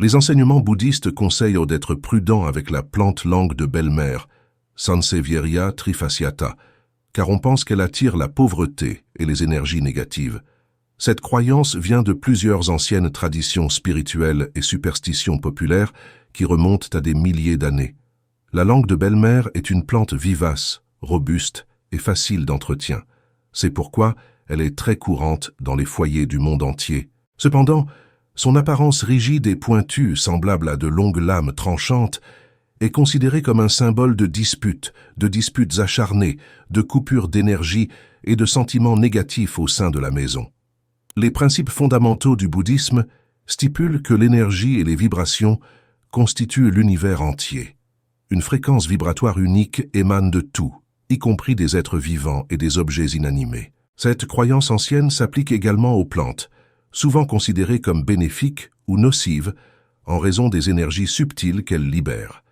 Les enseignements bouddhistes conseillent d'être prudent avec la plante langue de belle-mère, Sansevieria trifasciata, car on pense qu'elle attire la pauvreté et les énergies négatives. Cette croyance vient de plusieurs anciennes traditions spirituelles et superstitions populaires qui remontent à des milliers d'années. La langue de belle-mère est une plante vivace, robuste et facile d'entretien. C'est pourquoi elle est très courante dans les foyers du monde entier. Cependant, son apparence rigide et pointue, semblable à de longues lames tranchantes, est considérée comme un symbole de disputes acharnées, de coupures d'énergie et de sentiments négatifs au sein de la maison. Les principes fondamentaux du bouddhisme stipulent que l'énergie et les vibrations constituent l'univers entier. Une fréquence vibratoire unique émane de tout, y compris des êtres vivants et des objets inanimés. Cette croyance ancienne s'applique également aux plantes, souvent considérées comme bénéfiques ou nocives en raison des énergies subtiles qu'elles libèrent.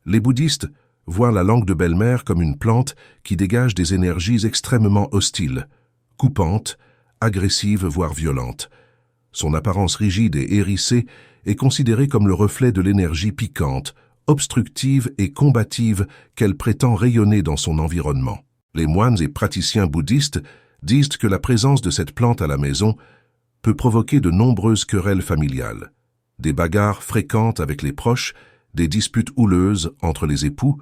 Les bouddhistes voient la langue de belle-mère comme une plante qui dégage des énergies extrêmement hostiles, coupantes, agressives voire violentes. Son apparence rigide et hérissée est considérée comme le reflet de l'énergie piquante, obstructive et combative qu'elle prétend rayonner dans son environnement. Les moines et praticiens bouddhistes disent que la présence de cette plante à la maison peut provoquer de nombreuses querelles familiales, des bagarres fréquentes avec les proches, des disputes houleuses entre les époux,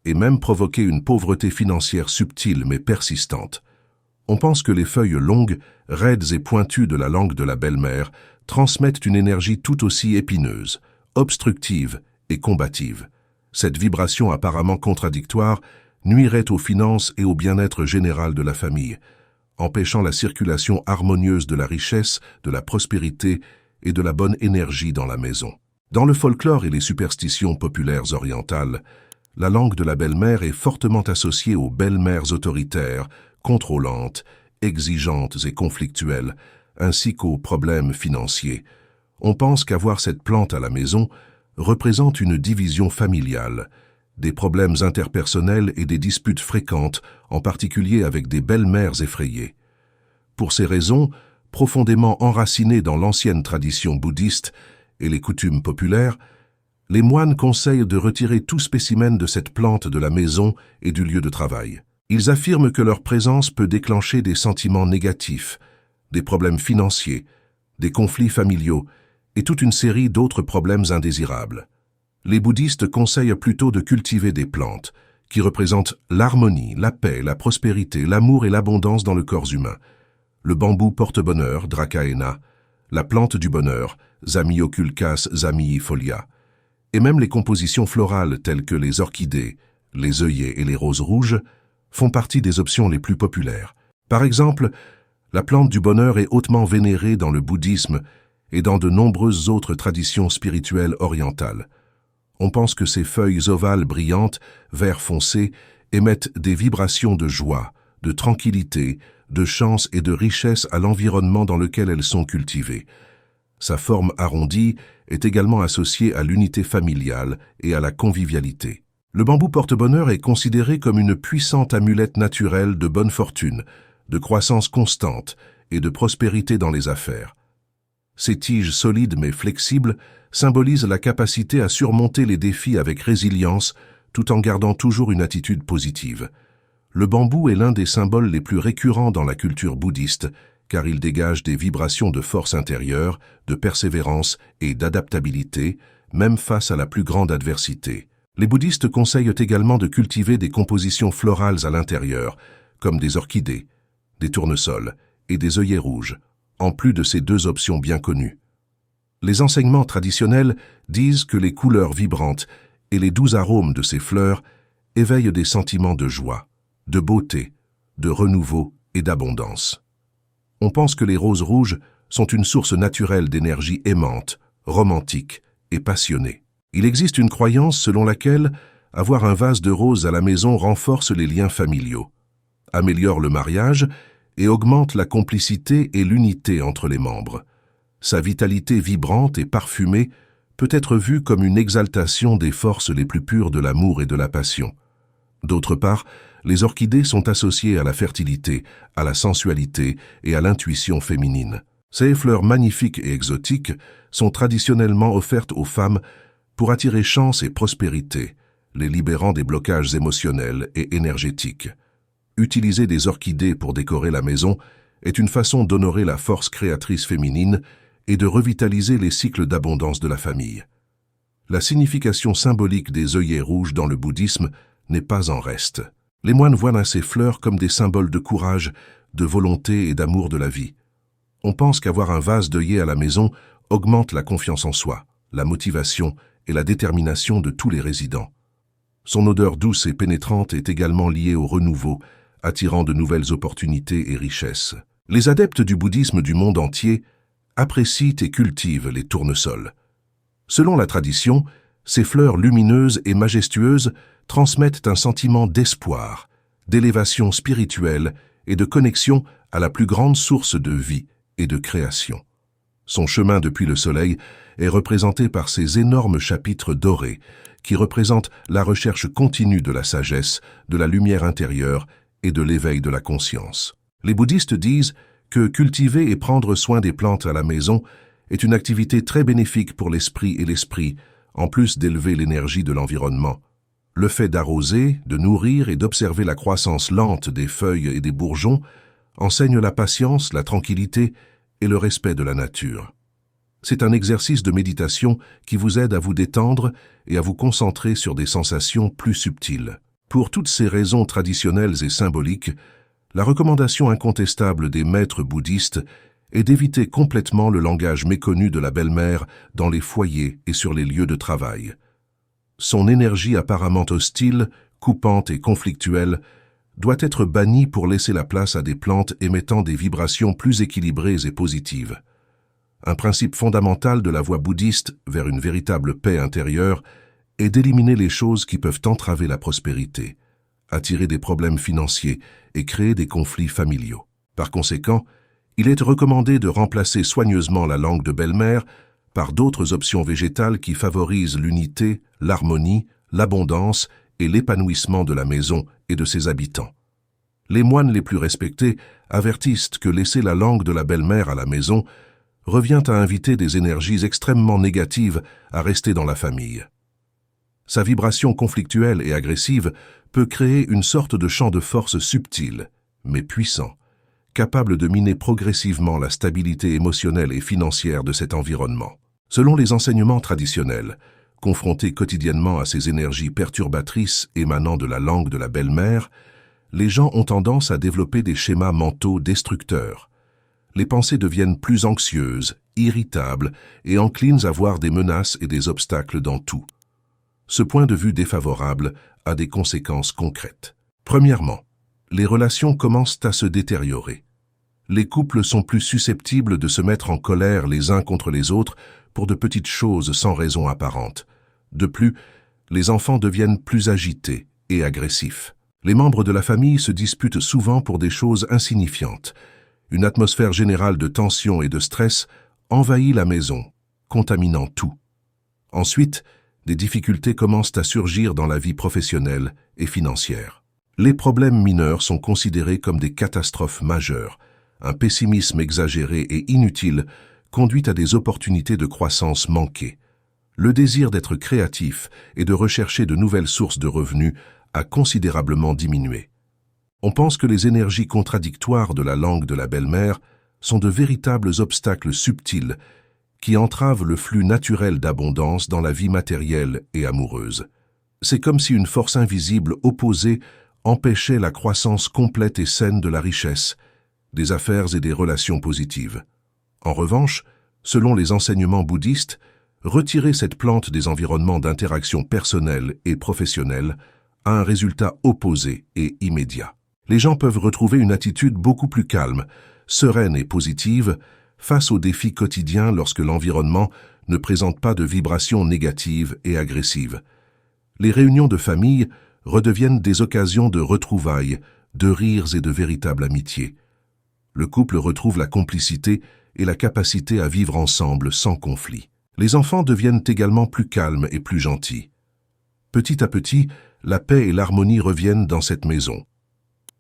et même provoquer une pauvreté financière subtile mais persistante. On pense que les feuilles longues, raides et pointues de la langue de la belle-mère transmettent une énergie tout aussi épineuse, obstructive et combative. Cette vibration apparemment contradictoire nuirait aux finances et au bien-être général de la famille, empêchant la circulation harmonieuse de la richesse, de la prospérité et de la bonne énergie dans la maison. Dans le folklore et les superstitions populaires orientales, la langue de la belle-mère est fortement associée aux belles-mères autoritaires, contrôlantes, exigeantes et conflictuelles, ainsi qu'aux problèmes financiers. On pense qu'avoir cette plante à la maison représente une division familiale, des problèmes interpersonnels et des disputes fréquentes, en particulier avec des belles-mères effrayées. Pour ces raisons, profondément enracinées dans l'ancienne tradition bouddhiste et les coutumes populaires, les moines conseillent de retirer tout spécimen de cette plante de la maison et du lieu de travail. Ils affirment que leur présence peut déclencher des sentiments négatifs, des problèmes financiers, des conflits familiaux et toute une série d'autres problèmes indésirables. Les bouddhistes conseillent plutôt de cultiver des plantes qui représentent l'harmonie, la paix, la prospérité, l'amour et l'abondance dans le corps humain. Le bambou porte-bonheur, Dracaena, la plante du bonheur, Zamioculcas zamiifolia, et même les compositions florales telles que les orchidées, les œillets et les roses rouges font partie des options les plus populaires. Par exemple, la plante du bonheur est hautement vénérée dans le bouddhisme et dans de nombreuses autres traditions spirituelles orientales. On pense que ces feuilles ovales brillantes, vert foncé, émettent des vibrations de joie, de tranquillité, de chance et de richesse à l'environnement dans lequel elles sont cultivées. Sa forme arrondie est également associée à l'unité familiale et à la convivialité. Le bambou porte-bonheur est considéré comme une puissante amulette naturelle de bonne fortune, de croissance constante et de prospérité dans les affaires. Ses tiges solides mais flexibles symbolisent la capacité à surmonter les défis avec résilience tout en gardant toujours une attitude positive. Le bambou est l'un des symboles les plus récurrents dans la culture bouddhiste car il dégage des vibrations de force intérieure, de persévérance et d'adaptabilité, même face à la plus grande adversité. Les bouddhistes conseillent également de cultiver des compositions florales à l'intérieur, comme des orchidées, des tournesols et des œillets rouges, en plus de ces deux options bien connues. Les enseignements traditionnels disent que les couleurs vibrantes et les doux arômes de ces fleurs éveillent des sentiments de joie, de beauté, de renouveau et d'abondance. On pense que les roses rouges sont une source naturelle d'énergie aimante, romantique et passionnée. Il existe une croyance selon laquelle avoir un vase de roses à la maison renforce les liens familiaux, améliore le mariage et augmente la complicité et l'unité entre les membres. Sa vitalité vibrante et parfumée peut être vue comme une exaltation des forces les plus pures de l'amour et de la passion. D'autre part, les orchidées sont associées à la fertilité, à la sensualité et à l'intuition féminine. Ces fleurs magnifiques et exotiques sont traditionnellement offertes aux femmes pour attirer chance et prospérité, les libérant des blocages émotionnels et énergétiques. Utiliser des orchidées pour décorer la maison est une façon d'honorer la force créatrice féminine et de revitaliser les cycles d'abondance de la famille. La signification symbolique des œillets rouges dans le bouddhisme n'est pas en reste. Les moines voient ces fleurs comme des symboles de courage, de volonté et d'amour de la vie. On pense qu'avoir un vase d'œillets à la maison augmente la confiance en soi, la motivation et la détermination de tous les résidents. Son odeur douce et pénétrante est également liée au renouveau, attirant de nouvelles opportunités et richesses. Les adeptes du bouddhisme du monde entier apprécient et cultivent les tournesols. Selon la tradition, ces fleurs lumineuses et majestueuses transmettent un sentiment d'espoir, d'élévation spirituelle et de connexion à la plus grande source de vie et de création. Son chemin depuis le soleil est représenté par ces énormes chapitres dorés qui représentent la recherche continue de la sagesse, de la lumière intérieure et de l'éveil de la conscience. Les bouddhistes disent que cultiver et prendre soin des plantes à la maison est une activité très bénéfique pour l'esprit et l'esprit, en plus d'élever l'énergie de l'environnement. Le fait d'arroser, de nourrir et d'observer la croissance lente des feuilles et des bourgeons enseigne la patience, la tranquillité et le respect de la nature. C'est un exercice de méditation qui vous aide à vous détendre et à vous concentrer sur des sensations plus subtiles. Pour toutes ces raisons traditionnelles et symboliques, la recommandation incontestable des maîtres bouddhistes est d'éviter complètement le langage méconnu de la belle-mère dans les foyers et sur les lieux de travail. Son énergie apparemment hostile, coupante et conflictuelle doit être bannie pour laisser la place à des plantes émettant des vibrations plus équilibrées et positives. Un principe fondamental de la voie bouddhiste vers une véritable paix intérieure est d'éliminer les choses qui peuvent entraver la prospérité, attirer des problèmes financiers et créer des conflits familiaux. Par conséquent, il est recommandé de remplacer soigneusement la langue de belle-mère par d'autres options végétales qui favorisent l'unité, l'harmonie, l'abondance et l'épanouissement de la maison et de ses habitants. Les moines les plus respectés avertissent que laisser la langue de la belle-mère à la maison revient à inviter des énergies extrêmement négatives à rester dans la famille. Sa vibration conflictuelle et agressive peut créer une sorte de champ de force subtil, mais puissant, capable de miner progressivement la stabilité émotionnelle et financière de cet environnement. Selon les enseignements traditionnels, confrontés quotidiennement à ces énergies perturbatrices émanant de la langue de la belle-mère, les gens ont tendance à développer des schémas mentaux destructeurs. Les pensées deviennent plus anxieuses, irritables et enclines à voir des menaces et des obstacles dans tout. Ce point de vue défavorable a des conséquences concrètes. Premièrement, les relations commencent à se détériorer. Les couples sont plus susceptibles de se mettre en colère les uns contre les autres pour de petites choses sans raison apparente. De plus, les enfants deviennent plus agités et agressifs. Les membres de la famille se disputent souvent pour des choses insignifiantes. Une atmosphère générale de tension et de stress envahit la maison, contaminant tout. Ensuite, des difficultés commencent à surgir dans la vie professionnelle et financière. Les problèmes mineurs sont considérés comme des catastrophes majeures. Un pessimisme exagéré et inutile conduit à des opportunités de croissance manquées. Le désir d'être créatif et de rechercher de nouvelles sources de revenus a considérablement diminué. On pense que les énergies contradictoires de la langue de la belle-mère sont de véritables obstacles subtils qui entravent le flux naturel d'abondance dans la vie matérielle et amoureuse. C'est comme si une force invisible opposée empêchait la croissance complète et saine de la richesse, des affaires et des relations positives. En revanche, selon les enseignements bouddhistes, retirer cette plante des environnements d'interaction personnelle et professionnelle a un résultat opposé et immédiat. Les gens peuvent retrouver une attitude beaucoup plus calme, sereine et positive face aux défis quotidiens lorsque l'environnement ne présente pas de vibrations négatives et agressives. Les réunions de famille redeviennent des occasions de retrouvailles, de rires et de véritable amitié. Le couple retrouve la complicité et la capacité à vivre ensemble sans conflit. Les enfants deviennent également plus calmes et plus gentils. Petit à petit, la paix et l'harmonie reviennent dans cette maison.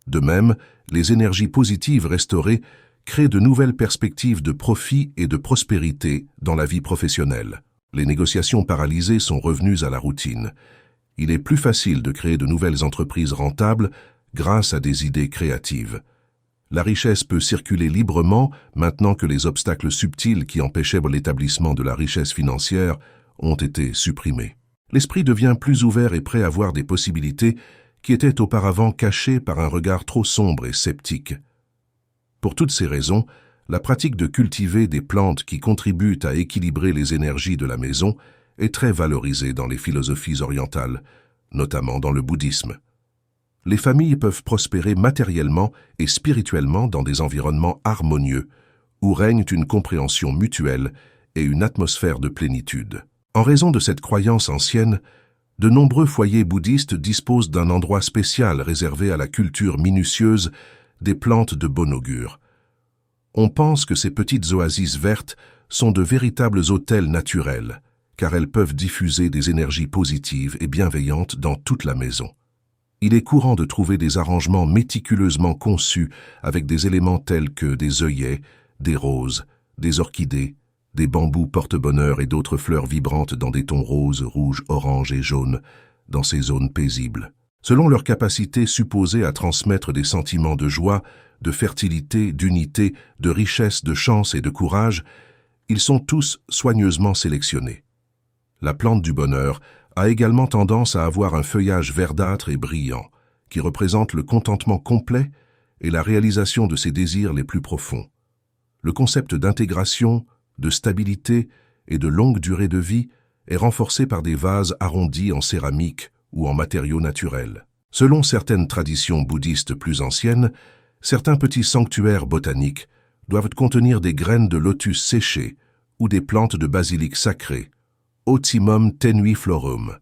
De même, les énergies positives restaurées créent de nouvelles perspectives de profit et de prospérité dans la vie professionnelle. Les négociations paralysées sont revenues à la routine. Il est plus facile de créer de nouvelles entreprises rentables grâce à des idées créatives. La richesse peut circuler librement maintenant que les obstacles subtils qui empêchaient l'établissement de la richesse financière ont été supprimés. L'esprit devient plus ouvert et prêt à voir des possibilités qui étaient auparavant cachées par un regard trop sombre et sceptique. Pour toutes ces raisons, la pratique de cultiver des plantes qui contribuent à équilibrer les énergies de la maison est très valorisée dans les philosophies orientales, notamment dans le bouddhisme. Les familles peuvent prospérer matériellement et spirituellement dans des environnements harmonieux, où règne une compréhension mutuelle et une atmosphère de plénitude. En raison de cette croyance ancienne, de nombreux foyers bouddhistes disposent d'un endroit spécial réservé à la culture minutieuse des plantes de bon augure. On pense que ces petites oasis vertes sont de véritables hôtels naturels, car elles peuvent diffuser des énergies positives et bienveillantes dans toute la maison. Il est courant de trouver des arrangements méticuleusement conçus avec des éléments tels que des œillets, des roses, des orchidées, des bambous porte-bonheur et d'autres fleurs vibrantes dans des tons roses, rouges, oranges et jaunes, dans ces zones paisibles. Selon leur capacité supposée à transmettre des sentiments de joie, de fertilité, d'unité, de richesse, de chance et de courage, ils sont tous soigneusement sélectionnés. La plante du bonheur a également tendance à avoir un feuillage verdâtre et brillant, qui représente le contentement complet et la réalisation de ses désirs les plus profonds. Le concept d'intégration, de stabilité et de longue durée de vie est renforcé par des vases arrondis en céramique ou en matériaux naturels. Selon certaines traditions bouddhistes plus anciennes, certains petits sanctuaires botaniques doivent contenir des graines de lotus séchées ou des plantes de basilic sacrées, Ocimum tenuiflorum.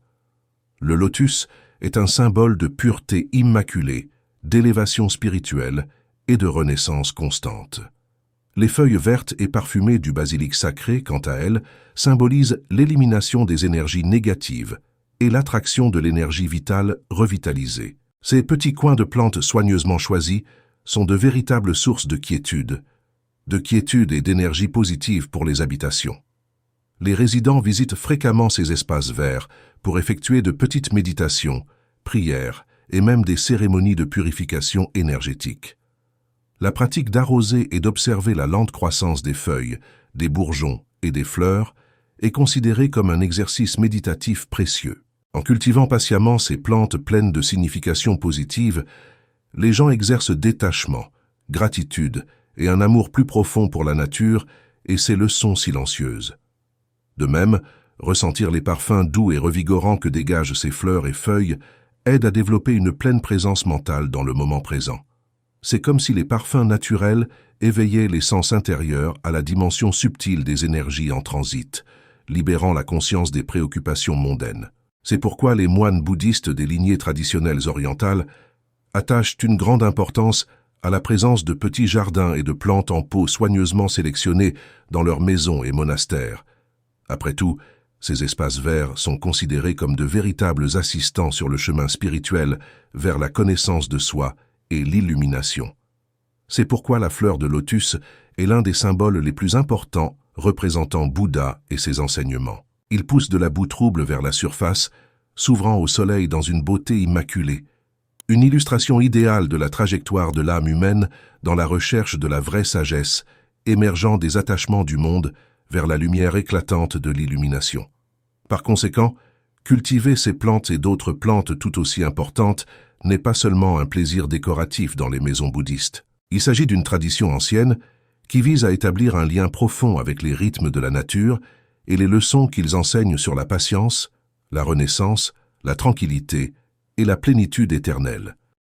Le lotus est un symbole de pureté immaculée, d'élévation spirituelle et de renaissance constante. Les feuilles vertes et parfumées du basilic sacré, quant à elles, symbolisent l'élimination des énergies négatives et l'attraction de l'énergie vitale revitalisée. Ces petits coins de plantes soigneusement choisis sont de véritables sources de quiétude et d'énergie positive pour les habitations. Les résidents visitent fréquemment ces espaces verts pour effectuer de petites méditations, prières et même des cérémonies de purification énergétique. La pratique d'arroser et d'observer la lente croissance des feuilles, des bourgeons et des fleurs est considérée comme un exercice méditatif précieux. En cultivant patiemment ces plantes pleines de significations positives, les gens exercent détachement, gratitude et un amour plus profond pour la nature et ses leçons silencieuses. De même, ressentir les parfums doux et revigorants que dégagent ces fleurs et feuilles aide à développer une pleine présence mentale dans le moment présent. C'est comme si les parfums naturels éveillaient les sens intérieurs à la dimension subtile des énergies en transit, libérant la conscience des préoccupations mondaines. C'est pourquoi les moines bouddhistes des lignées traditionnelles orientales attachent une grande importance à la présence de petits jardins et de plantes en pot soigneusement sélectionnés dans leurs maisons et monastères. Après tout, ces espaces verts sont considérés comme de véritables assistants sur le chemin spirituel vers la connaissance de soi et l'illumination. C'est pourquoi la fleur de lotus est l'un des symboles les plus importants représentant Bouddha et ses enseignements. Il pousse de la boue trouble vers la surface, s'ouvrant au soleil dans une beauté immaculée, une illustration idéale de la trajectoire de l'âme humaine dans la recherche de la vraie sagesse, émergeant des attachements du monde vers la lumière éclatante de l'illumination. Par conséquent, cultiver ces plantes et d'autres plantes tout aussi importantes n'est pas seulement un plaisir décoratif dans les maisons bouddhistes. Il s'agit d'une tradition ancienne qui vise à établir un lien profond avec les rythmes de la nature et les leçons qu'ils enseignent sur la patience, la renaissance, la tranquillité et la plénitude éternelle.